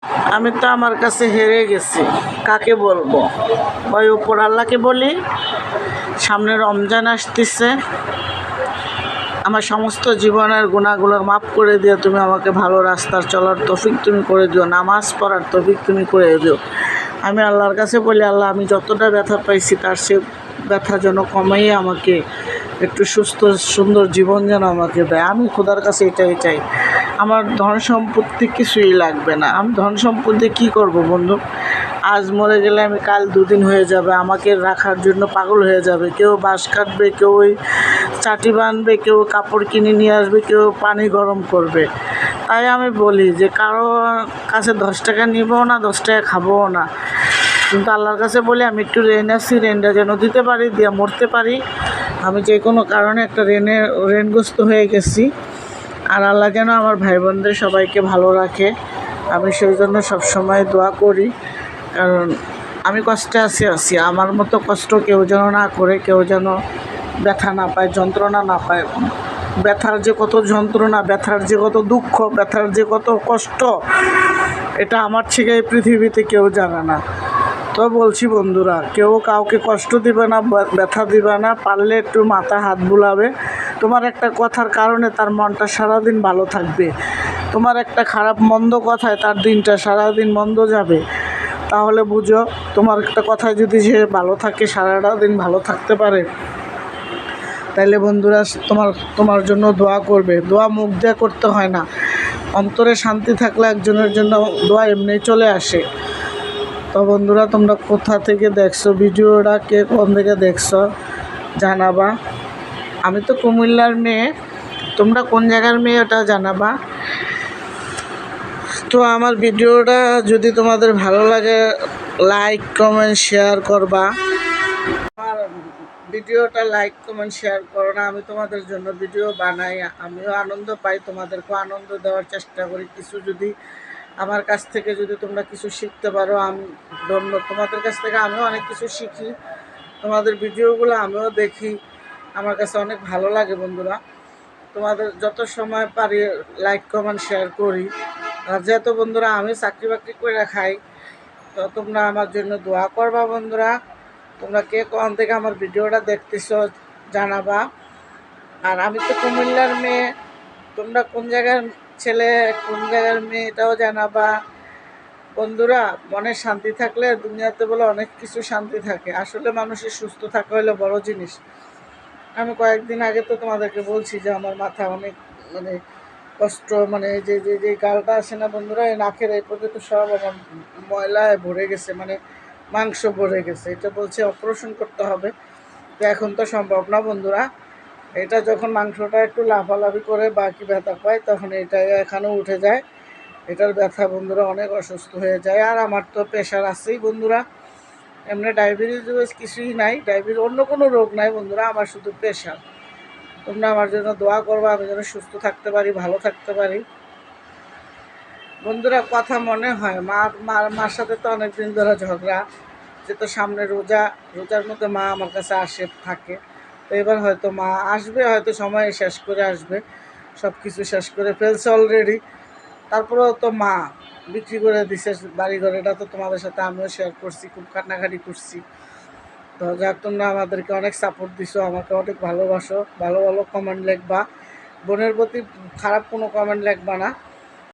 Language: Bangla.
আমি তো আমার কাছে হেরে গেছি, কাকে বলবো? ওই উপর আল্লাহকে বলি। সামনে রমজান আসতেছে, আমার সমস্ত জীবনের গুণাগুলো মাফ করে দিও তুমি, আমাকে ভালো রাস্তার চলার তৌফিক তুমি করে দিও, নামাজ পড়ার তৌফিক তুমি করে দিও। আমি আল্লাহর কাছে বলি, আল্লাহ আমি যতটা ব্যথা পাইছি তার সে ব্যথা যেন কমাইয়ে আমাকে একটু সুস্থ সুন্দর জীবন যেন আমাকে দেয়। আমি খোদার কাছে এটাই চাই। আমার ধন সম্পত্তি কিছুই লাগবে না। আমি ধন সম্পত্তি কী করব বন্ধু? আজ মরে গেলে আমি কাল দুদিন হয়ে যাবে, আমাকে রাখার জন্য পাগল হয়ে যাবে। কেউ বাঁশ কাটবে, কেউ ওই চাটি বাঁধবে, কেউ কাপড় কিনে নিয়ে আসবে, কেউ পানি গরম করবে। তাই আমি বলি যে কারো কাছে 10 টাকা নিবও না, 10 টাকা খাবও না, কিন্তু আল্লাহর কাছে বলি আমি একটু ঋণ আছি, ঋণটা যেন দিতে পারি, দিয়ে মরতে পারি। আমি যে কোনো কারণে একটা ঋণগ্রস্ত হয়ে গেছি। আর আল্লাহ যেন আমার ভাই বোনদের সবাইকে ভালো রাখে, আমি সেই জন্য সবসময় দোয়া করি। কারণ আমি কষ্টে আছি, আমার মতো কষ্ট কেউ যেন না করে, কেউ যেন ব্যথা না পায়, যন্ত্রণা না পায়। ব্যথার যে কত যন্ত্রণা, ব্যথার যে কত দুঃখ, ব্যথার যে কত কষ্ট, এটা আমার থেকে এই পৃথিবীতে কেউ জানে না। তো বলছি বন্ধুরা, কেউ কাউকে কষ্ট দিবে না, ব্যথা দিবে না, পারলে একটু মাথা হাত বুলাবে। তোমার একটা কথার কারণে তার মনটা সারাদিন ভালো থাকবে, তোমার একটা খারাপ মন্দ কথায় তার দিনটা সারাদিন মন্দ যাবে। তাহলে বুঝো, তোমার একটা কথায় যদি সে ভালো থাকে, সারাটা দিন ভালো থাকতে পারে, তাইলে বন্ধুরা তোমার জন্য দোয়া করবে। দোয়া মুখ দিয়ে করতে হয় না, অন্তরে শান্তি থাকলে একজনের জন্য দোয়া এমনি চলে আসে। তো বন্ধুরা, তোমরা কোথা থেকে দেখছো ভিডিওটা, কে কোন থেকে দেখছো জানাবা। আমি তো কুমিল্লার মেয়ে, তোমরা কোন জায়গার মেয়ে ওটা জানাবা। তো আমার ভিডিওটা যদি তোমাদের ভালো লাগে, লাইক কমেন্ট শেয়ার করবা। আমার ভিডিওটা লাইক কমেন্ট শেয়ার করো না, আমি তোমাদের জন্য ভিডিও বানাই, আমিও আনন্দ পাই, তোমাদেরকেও আনন্দ দেওয়ার চেষ্টা করি। কিছু যদি আমার কাছ থেকে যদি তোমরা কিছু শিখতে পারো, আমি ধন্য। তোমাদের কাছ থেকে আমিও অনেক কিছু শিখি, তোমাদের ভিডিওগুলো আমিও দেখি, আমার কাছে অনেক ভালো লাগে বন্ধুরা। তোমাদের যত সময় পারি লাইক কমেন্ট শেয়ার করি। আর যেহেতু বন্ধুরা আমি চাকরি বাকরি করে খাই, তো তোমরা আমার জন্য দোয়া করবা বন্ধুরা। তোমরা কে কোন থেকে আমার ভিডিওটা দেখতেছো জানাবা। আর আমি তো কুমিল্লার মেয়ে, তোমরা কোন জায়গার ছেলে, কোন জায়গার মেয়ে, এটাও জানাবা বন্ধুরা। মনে শান্তি থাকলে দুনিয়াতে বলে অনেক কিছু শান্তি থাকে। আসলে মানুষের সুস্থ থাকা হলো বড় জিনিস। আমি কয়েকদিন আগে তো তোমাদেরকে বলছি যে আমার মাথা অনেক মানে কষ্ট, মানে যে যে যে গালটা আসে না বন্ধুরা, এই নাকের এই পর্যন্ত সব আমার ময়লায় ভরে গেছে, মানে মাংস ভরে গেছে। এটা বলছে অপারেশন করতে হবে, তো এখন তো সম্ভব না বন্ধুরা। এটা যখন মাংসটা একটু লাফালাফি করে বাকি ব্যথা পায়, তখন এটা এখানেও উঠে যায়। এটার ব্যথা বন্ধুরা অনেক অসুস্থ হয়ে যায়। আর আমার তো প্রেশার আছেই বন্ধুরা, এমনি ডায়াবেটিস কিছুই নাই, ডায়াবেটিস অন্য কোনো রোগ নাই বন্ধুরা, আমার শুধু প্রেশার। তোমরা আমার জন্য দোয়া করবো, আমি যেন সুস্থ থাকতে পারি, ভালো থাকতে পারি বন্ধুরা। কথা মনে হয় মার সাথে তো অনেক দিন ধরে ঝগড়া, যে তো সামনে রোজার মধ্যে মা আমার কাছে আসে থাকে। তো এবার হয়তো মা আসবে, হয়তো সময় শেষ করে আসবে, সব কিছু শেষ করে ফেলছে অলরেডি। তারপরেও তো মা বিক্রি করে দিছে বাড়িঘর, এটা তো তোমাদের সাথে আমিও শেয়ার করছি, খুব কান্নাকাটি করছি। তো যাক, তোমরা আমাদেরকে অনেক সাপোর্ট দিছো, আমাকে অনেক ভালোবাসো, ভালো ভালো কমেন্ট লিখবা। বোনের প্রতি খারাপ কোনো কমেন্ট লিখবা না।